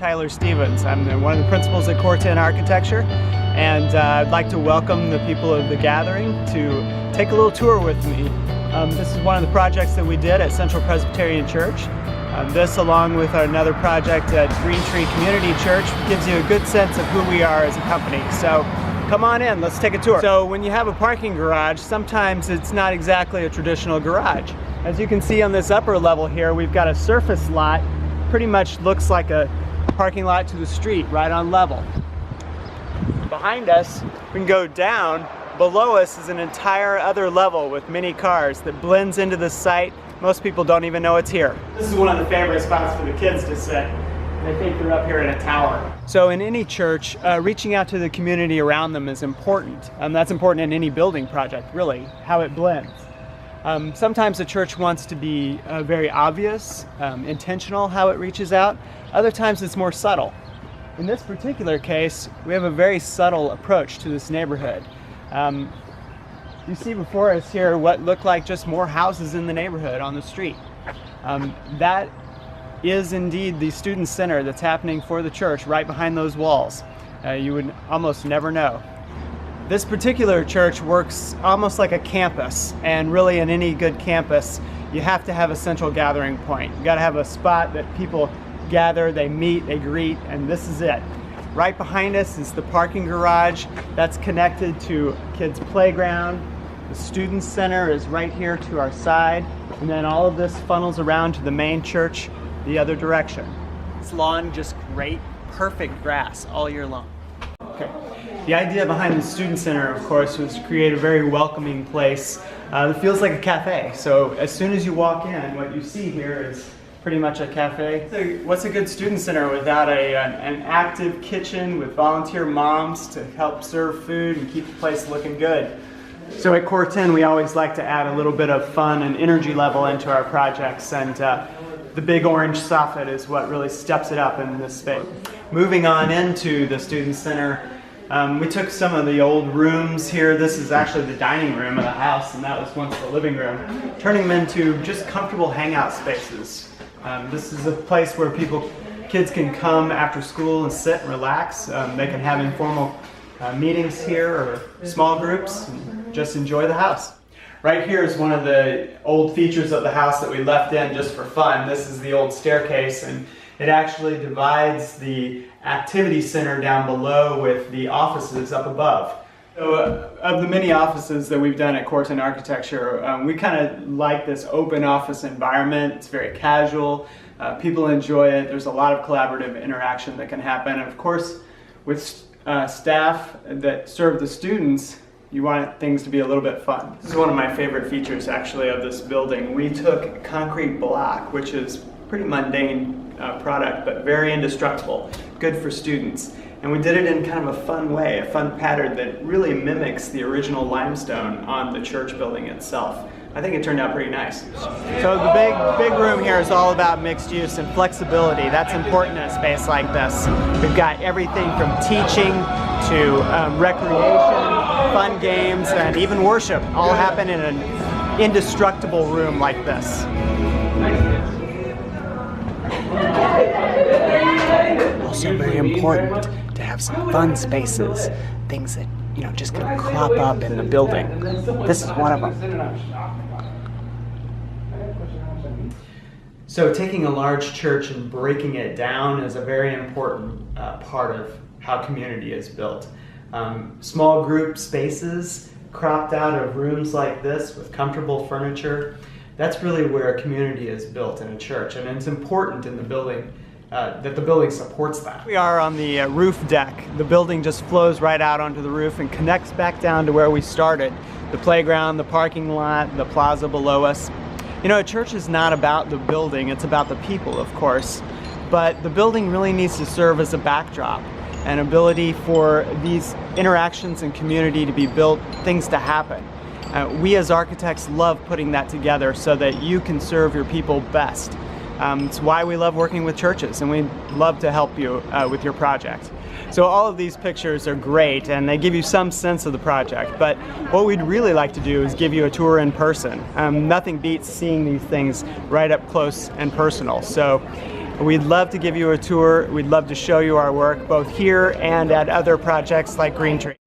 Tyler Stevens. I'm one of the principals at Core10 Architecture, and I'd like to welcome the people of the gathering to take a little tour with me. This is one of the projects that we did at Central Presbyterian Church. This, along with another project at Green Tree Community Church, gives you a good sense of who we are as a company. So come on in, let's take a tour. So when you have a parking garage, sometimes it's not exactly a traditional garage. As you can see on this upper level here, we've got a surface lot. Pretty much looks like a parking lot to the street, right on level. Behind us, we can go down. Below us is an entire other level with many cars that blends into the site. Most people don't even know it's here. This is one of the favorite spots for the kids to sit. They think they're up here in a tower. So in any church, reaching out to the community around them is important. That's important in any building project, really, how it blends. Sometimes the church wants to be very obvious, intentional how it reaches out. Other times it's more subtle. In this particular case, we have a very subtle approach to this neighborhood. You see before us here what look like just more houses in the neighborhood on the street. That is indeed the student center that's happening for the church right behind those walls. You would almost never know. This particular church works almost like a campus, and really in any good campus you have to have a central gathering point. You got to have a spot that people gather, they meet, they greet, and this is it. Right behind us is the parking garage that's connected to kids' playground. The student center is right here to our side, and then all of this funnels around to the main church the other direction. This lawn, just great, perfect grass all year long. Okay. The idea behind the student center, of course, was to create a very welcoming place that feels like a cafe. So as soon as you walk in, what you see here is pretty much a cafe. So what's a good student center without an active kitchen with volunteer moms to help serve food and keep the place looking good? So at Core10, we always like to add a little bit of fun and energy level into our projects, and the big orange soffit is what really steps it up in this space. Moving on into the student center, we took some of the old rooms here. This is actually the dining room of the house, and that was once the living room, turning them into just comfortable hangout spaces. This is a place where kids can come after school and sit and relax. They can have informal meetings here or small groups and just enjoy the house. Right here is one of the old features of the house that we left in just for fun. This is the old staircase, and it actually divides the activity center down below with the offices up above. So of the many offices that we've done at Core10 Architecture, we kind of like this open office environment. It's very casual. People enjoy it. There's a lot of collaborative interaction that can happen. And of course, with staff that serve the students, you want things to be a little bit fun. This is one of my favorite features actually of this building. We took concrete block, which is pretty mundane product, but very indestructible, good for students. And we did it in kind of a fun way, a fun pattern that really mimics the original limestone on the church building itself. I think it turned out pretty nice. So the big room here is all about mixed use and flexibility. That's important in a space like this. We've got everything from teaching to recreation, fun games, and even worship all happen in an indestructible room like this. Also very important to have some fun spaces, things that just kind of crop up in the building. This is one of them. So taking a large church and breaking it down is a very important part of how community is built. Small group spaces cropped out of rooms like this with comfortable furniture, that's really where a community is built in a church, and it's important in the building that the building supports that. We are on the roof deck. The building just flows right out onto the roof and connects back down to where we started. The playground, the parking lot, the plaza below us. A church is not about the building, it's about the people, of course. But the building really needs to serve as a backdrop, an ability for these interactions and community to be built, things to happen. We as architects love putting that together so that you can serve your people best. It's why we love working with churches, and we love to help you with your project. So all of these pictures are great, and they give you some sense of the project, but what we'd really like to do is give you a tour in person. Nothing beats seeing these things right up close and personal. So We'd love to give you a tour. We'd love to show you our work, both here and at other projects like Green Tree.